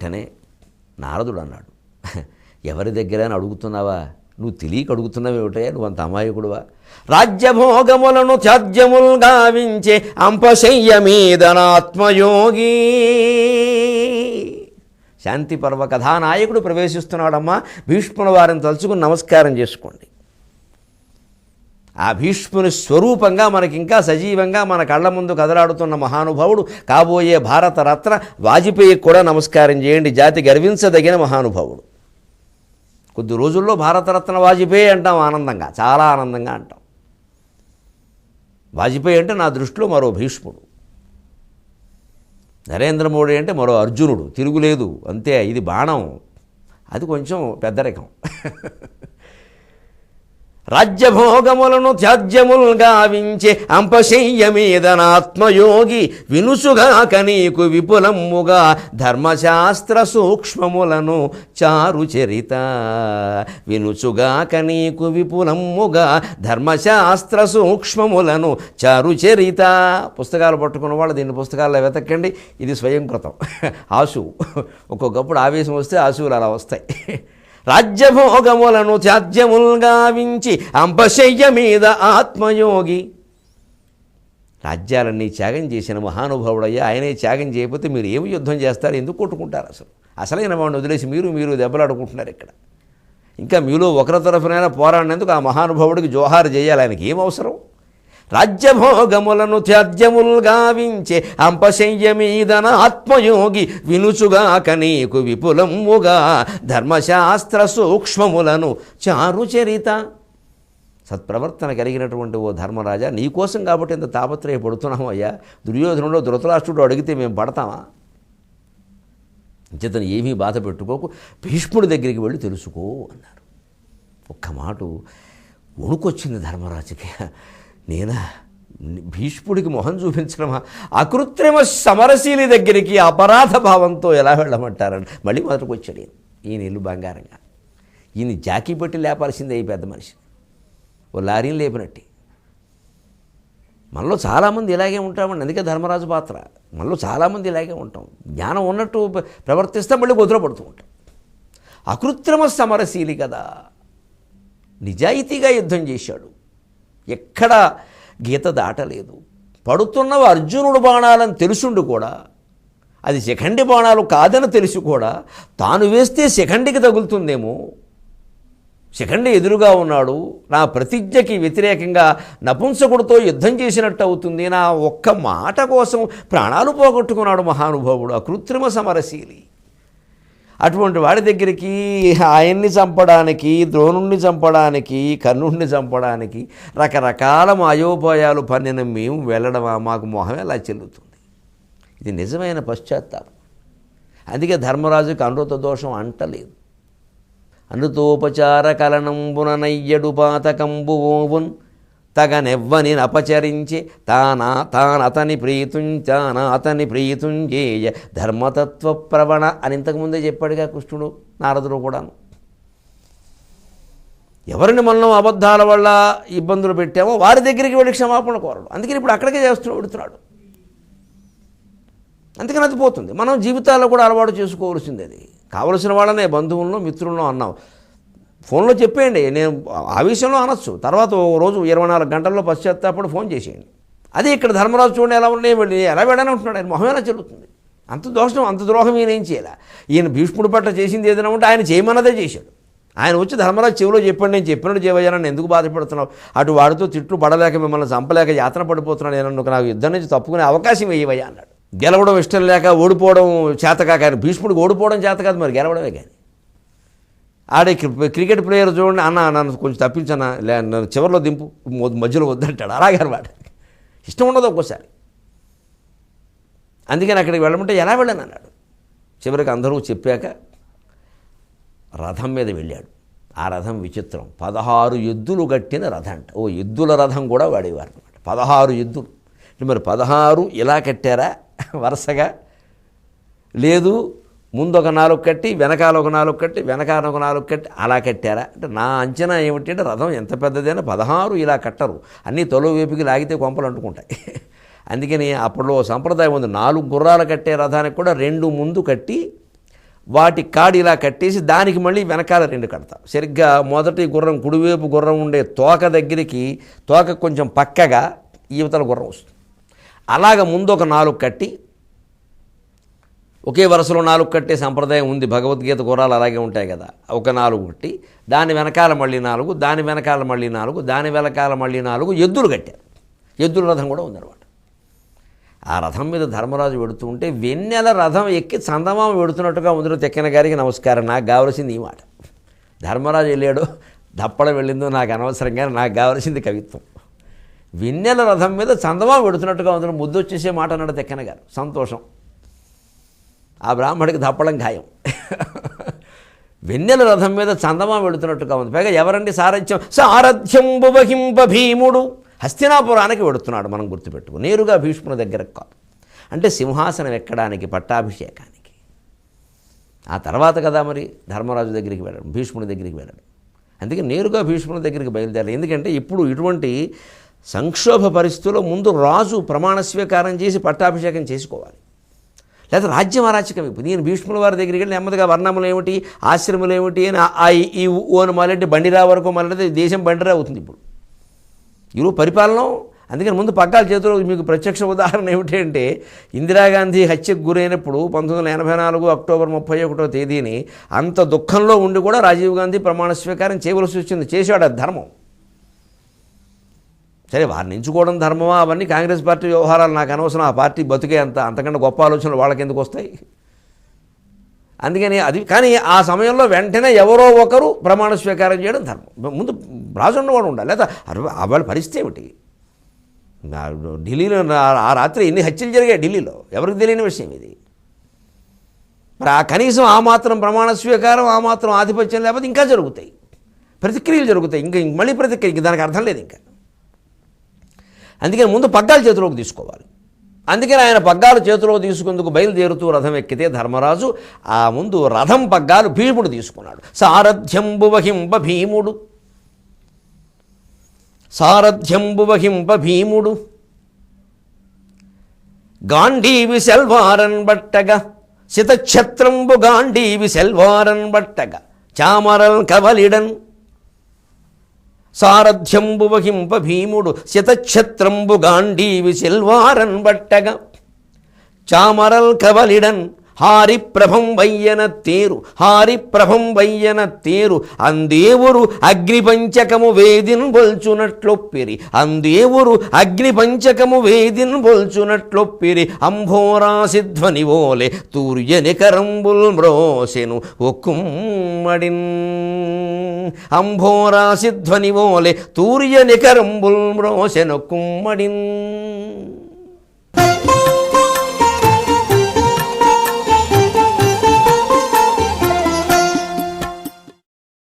వెంటనే నారదుడు అన్నాడు, ఎవరి దగ్గర అని అడుగుతున్నావా? నువ్వు తెలియక అడుగుతున్నావేమిటయా? నువ్వు అంత అమాయకుడువా? రాజ్యభోగములను త్యాజ్యముల్ గావించే అంపశయ్య మీదనాత్మయోగి. శాంతి పర్వ కథానాయకుడు ప్రవేశిస్తున్నాడమ్మా. భీష్ముల వారిని తలుచుకుని నమస్కారం చేసుకోండి. ఆ భీష్ముని స్వరూపంగా మనకి ఇంకా సజీవంగా మన కళ్ళ ముందు కదలాడుతున్న మహానుభావుడు, కాబోయే భారతరత్న వాజ్పేయికి కూడా నమస్కారం చేయండి. జాతి గర్వించదగిన మహానుభావుడు. కొద్ది రోజుల్లో భారతరత్న వాజ్పేయి అంటాం, ఆనందంగా, చాలా ఆనందంగా అంటాం. వాజ్పేయి అంటే నా దృష్టిలో మరో భీష్ముడు, నరేంద్ర మోడీ అంటే మరో అర్జునుడు, తిరుగులేదు. అంతే, ఇది బాణం, అది కొంచెం పెద్ద రకం. రాజ్యభోగములను త్యాజ్యముల్ గావించే అంపశయ్య మీదనాత్మయోగి. వినుసుగాక నీకు విపులమ్ముగా ధర్మశాస్త్ర సూక్ష్మములను చారుచరిత. వినుసుగాక నీకు విపులమ్ముగా ధర్మశాస్త్ర సూక్ష్మములను చారుచరిత. పుస్తకాలు పట్టుకున్న వాళ్ళు దీన్ని పుస్తకాల్లో వెతకండి. ఇది స్వయంకృతం, ఆశువు. ఒక్కొక్కప్పుడు ఆవేశం వస్తే ఆశువులు అలా వస్తాయి. రాజ్యభోగములను త్యాజ్యముల్ గావించి అంపశయ్య మీద ఆత్మయోగి. రాజ్యాలన్నీ త్యాగం చేసిన మహానుభావుడయ్యా. ఆయనే త్యాగం చేయకపోతే మీరు ఏమి యుద్ధం చేస్తారు? ఎందుకు కొట్టుకుంటారు? అసలైన వాడిని వదిలేసి మీరు దెబ్బలాడుకుంటున్నారు ఇక్కడ. ఇంకా మీలో ఒకరి తరఫునైనా పోరాడినందుకు ఆ మహానుభావుడికి జోహారు చేయాలి. ఆయనకి ఏం అవసరం? రాజ్యభోగములను త్యాజ్యముల్ గావించే అంపశయ్య మీదన ఆత్మయోగి. వినుచుగాక నీకు విపులమ్ముగా ధర్మశాస్త్ర సూక్ష్మములను చారుచరిత. సత్ప్రవర్తన కలిగినటువంటి ఓ ధర్మరాజా, నీకోసం కాబట్టి ఇంత తాపత్రయపడుతున్నాము అయ్యా. దుర్యోధనుడు ధృతరాష్ట్రుడు అడిగితే మేము పడతామా? చేతను ఏమీ బాధ పెట్టుకోకు, భీష్ముడి దగ్గరికి వెళ్ళి తెలుసుకో అన్నారు. ఒక్క మాట వణుకొచ్చింది ధర్మరాజుకి. నేనా భీష్ముడికి మొహం చూపించడమా? అకృత్రిమ సమరశీలి దగ్గరికి అపరాధ భావంతో ఎలా వెళ్ళమంటారని మళ్ళీ మొదటికి వచ్చాడు. ఈయన ఇల్లు బంగారంగా, ఈయన జాకీ పెట్టి లేపాల్సిందే ఈ పెద్ద మనిషి, ఓ లారీని లేపినట్టు. మనలో చాలామంది ఇలాగే ఉంటామండి. అందుకే ధర్మరాజు పాత్ర. మనలో చాలామంది ఇలాగే ఉంటాం. జ్ఞానం ఉన్నట్టు ప్రవర్తిస్తే మళ్ళీ కుదురపడుతూ ఉంటాం. అకృత్రిమ సమరశీలి కదా, నిజాయితీగా యుద్ధం చేశాడు. ఎక్కడ గీత దాటలేదు. పడుతున్నవి అర్జునుడు బాణాలని తెలుసుండు కూడా, అది శిఖండి బాణాలు కాదని తెలిసి కూడా తాను వేస్తే శిఖండికి తగులుతుందేమో, శిఖండి ఎదురుగా ఉన్నాడు, నా ప్రతిజ్ఞకి వ్యతిరేకంగా నపుంసకుడితో యుద్ధం చేసినట్టు అవుతుంది, నా ఒక్క మాట కోసం ప్రాణాలు పోగొట్టుకున్నాడు మహానుభావుడు. అకృత్రిమ సమరశీలి. అటువంటి వాడి దగ్గరికి ఆయన్ని చంపడానికి, ద్రోణుణ్ణి చంపడానికి, కర్ణుణ్ణి చంపడానికి రకరకాల మాయోపాయాలు పన్నిన మేము వెళ్ళడమా? మాకు మొహం ఎలా చెల్లుతుంది? ఇది నిజమైన పశ్చాత్తాపం. అందుకే ధర్మరాజుకి అమృత దోషం అంటలేదు. అనృతోపచార కలనంబున నయ్యడు పాతకంబు ఓవున్ తగనెవ్వని అపచరించి తానతని ప్రీతుంచేయ ధర్మతత్వ ప్రవణ అని ఇంతకుముందే చెప్పాడుగా కృష్ణుడు, నారదుడు కూడాను. ఎవరిని మనం అబద్ధాల వల్ల ఇబ్బందులు పెట్టామో వారి దగ్గరికి వెళ్ళి క్షమాపణ కోరడు. అందుకని ఇప్పుడు అక్కడికే పెడుతున్నాడు. అందుకని అది పోతుంది. మనం జీవితాల్లో కూడా అలవాటు చేసుకోవాల్సింది. అది కావలసిన వాళ్ళనే బంధువులను మిత్రులను అన్నాం. ఫోన్లో చెప్పేయండి, నేను ఆ విషయంలో అనొచ్చు. తర్వాత ఓ రోజు 24 గంటల్లో పశ్చాత్తాపడి ఫోన్ చేసేయండి. అదే ఇక్కడ ధర్మరాజు చూడండి ఎలా ఉన్నాయి, ఎలా వెళ్ళని ఉంటున్నాడు. ఆయన మొహం ఎలా చెల్లుతుంది? అంత దోషం, అంత ద్రోహం ఈయన ఏం చేయాలి? ఈయన భీష్ముడి పట్ల చేసింది ఏదైనా ఉంటే ఆయన చేయమన్నదే చేశాడు. ఆయన వచ్చి ధర్మరాజు చెవిలో చెప్పండి, నేను చెప్పినట్టు చేయవయ్యానని ఎందుకు బాధపడుతున్నావు? అటు వాడితో తిట్లు పడలేక మిమ్మల్ని చంపలేక యాతన పడిపోతున్నాడు. నేను నాకు యుద్ధం నుంచి తప్పుకునే అవకాశం వేయవయ్యా అన్నాడు. గెలవడం ఇష్టం లేక, ఓడిపోవడం చేతకాక. ఆయన భీష్ముడికి ఓడిపోవడం చేత కాదు, మరి గెలవడమే. కానీ ఆడే క్రికెట్ ప్లేయర్ చూడండి, అన్న నన్ను కొంచెం తప్పించన్నా, నన్ను చివరిలో దింపు, మధ్యలో వద్దంటాడు. అలాగే వాడు ఇష్టం ఉండదు ఒక్కోసారి. అందుకని అక్కడికి వెళ్ళమంటే ఎలా వెళ్ళాను అన్నాడు. చివరికి అందరూ చెప్పాక రథం మీద వెళ్ళాడు. ఆ రథం విచిత్రం, 16 ఎద్దులు కట్టిన రథం అంట. ఓ ఎద్దుల రథం కూడా వాడేవారు అనమాట. 16 ఎద్దులు. మరి 16 ఇలా కట్టారా వరుసగా? లేదు, ముందు ఒక 4 కట్టి, వెనకాల ఒక 4 కట్టి, వెనకాల ఒక 4 కట్టి అలా కట్టారా అంటే నా అంచనా ఏమిటంటే రథం ఎంత పెద్దదైనా 16 ఇలా కట్టరు. అన్నీ తొల వేపుకి లాగితే కొంపలు అంటుకుంటాయి. అందుకని అప్పట్లో సంప్రదాయం ఉంది, 4 గుర్రాలు కట్టే రథానికి కూడా 2 ముందు కట్టి వాటి కాడి ఇలా కట్టేసి దానికి మళ్ళీ వెనకాల 2 కడతాం. సరిగ్గా మొదటి గుర్రం కుడివైపు గుర్రం ఉండే తోక దగ్గరికి తోక కొంచెం పక్కగా యువతల గుర్రం వస్తుంది. అలాగ ముందు ఒక 4 కట్టి ఒకే వరుసలో 4 కట్టే సంప్రదాయం ఉంది. భగవద్గీత గుర్రాలు అలాగే ఉంటాయి కదా. ఒక 4 కట్టి దాని వెనకాల మళ్ళీ 4, దాని వెనకాల మళ్ళీ 4, దాని వెనకాల మళ్ళీ 4 ఎద్దులు కట్టారు. ఎద్దుల రథం కూడా ఉందన్నమాట. ఆ రథం మీద ధర్మరాజు వెడుతూ ఉంటే వెన్నెల రథం ఎక్కి చందమామ వెడుతున్నట్టుగా ఉందిలో తెక్కన గారికి నమస్కారం. నాకు కావలసింది ఈ మాట. ధర్మరాజు వెళ్ళాడో దప్పడ వెళ్ళిందో నాకు అనవసరం, కానీ నాకు కావలసింది కవిత్వం. వెన్నెల రథం మీద చందమామ వెడుతున్నట్టుగా ఉందిలో ముద్దు వచ్చేసే మాట అన్నాడు తెక్కన గారు. సంతోషం. ఆ బ్రాహ్మడికి దప్పడం ఖాయం. వెన్నెల రథం మీద చందమామ వెడుతున్నట్టుగా ఉంది. పైగా ఎవరండి సారథ్యం? సారథ్యం బువహింప భీముడు. హస్తినాపురానికి వెడుతున్నాడు, మనం గుర్తుపెట్టుకో. నేరుగా భీష్ముని దగ్గరకు కాదు. అంటే సింహాసనం ఎక్కడానికి, పట్టాభిషేకానికి. ఆ తర్వాత కదా మరి ధర్మరాజు దగ్గరికి వెళ్ళడం, భీష్ముని దగ్గరికి వెళ్ళడం. అందుకే నేరుగా భీష్ముని దగ్గరికి బయలుదేరాలి. ఎందుకంటే ఇప్పుడు ఇటువంటి సంక్షోభ పరిస్థితుల్లో ముందు రాజు ప్రమాణ స్వీకారం చేసి పట్టాభిషేకం చేసుకోవాలి. లేదా రాజ్యం అరాచకం. ఇప్పుడు నేను భీష్ముల వారి దగ్గరికి వెళ్ళి నెమ్మదిగా వర్ణములు ఏమిటి, ఆశ్రములు ఏమిటి అని ఈ ఓను మొదలెట్టి బండిరా వరకు మొదలెడితే దేశం బండిరా అవుతుంది. ఇప్పుడు ఈరోజు పరిపాలన. అందుకని ముందు పగ్గాల చేతిలో మీకు ప్రత్యక్ష ఉదాహరణ ఏమిటి అంటే, ఇందిరాగాంధీ హత్యకు గురైనప్పుడు 1984 అక్టోబర్ 31వ తేదీని అంత దుఃఖంలో ఉండి కూడా రాజీవ్ గాంధీ ప్రమాణ స్వీకారం చేయవలసి వచ్చింది. చేశాడు. అది ధర్మం. సరే, వారిని ఎంచుకోవడం ధర్మమా అవన్నీ కాంగ్రెస్ పార్టీ వ్యవహారాలు, నాకు అనవసరం. ఆ పార్టీ బతుకే అంతకంటే గొప్ప ఆలోచనలు వాళ్ళకి ఎందుకు వస్తాయి? అందుకని అది. కానీ ఆ సమయంలో వెంటనే ఎవరో ఒకరు ప్రమాణ స్వీకారం చేయడం ధర్మం. ముందు రాజు ఉన్నవాడు ఉండాలి. లేదా వాళ్ళ పరిస్థితి ఏమిటి? ఢిల్లీలో ఆ రాత్రి ఎన్ని హత్యలు జరిగాయి ఢిల్లీలో, ఎవరికి తెలియని విషయం ఇది. మరి ఆ కనీసం ఆ మాత్రం ప్రమాణ స్వీకారం, ఆ మాత్రం ఆధిపత్యం లేకపోతే ఇంకా జరుగుతాయి, ప్రతిక్రియలు జరుగుతాయి. ఇంకా మళ్ళీ ప్రతిక్రియ, ఇంక దానికి అర్థం లేదు ఇంకా. అందుకని ముందు పగ్గాలు చేతిలోకి తీసుకోవాలి. అందుకని ఆయన పగ్గాలు చేతిలో తీసుకుందుకు బయలుదేరుతూ రథం ఎక్కితే ధర్మరాజు ఆ ముందు రథం పగ్గాలు భీముడు తీసుకున్నాడు. సారథ్యంబు వహింప భీముడు. సారథ్యంబు వహింప భీముడు. గాంధీవి సెల్వారన్ బట్టగా శితఛత్రంబు గాంధీవి సెల్వారన్ బట్టగా చామరల్ కవలిడన్. సారథ్యంబు వహింప భీముడు శతఛత్రంబు గాంధీవి సెల్వారన్ బట్టగా చామరల్ కవలిడన్. హారిప్రభం వయ్యన తేరు, హారిప్రభం వయ్యన తేరు అందేవురు అగ్నిపంచకము వేదిన్ బొల్చునట్లొప్పిరి. అందేవురు అగ్నిపంచకము వేదిన్ బొల్చునట్లొప్పిరి. అంభోరాసిధ్వని ఓలే తూర్యనికరంబుల్ మ్రోసెను ఒక్కుమ్మడిన్. అంభోరాసిధ్వని ఓలే తూర్యనికరంబుల్ మ్రోసెను కుమ్మడిన్.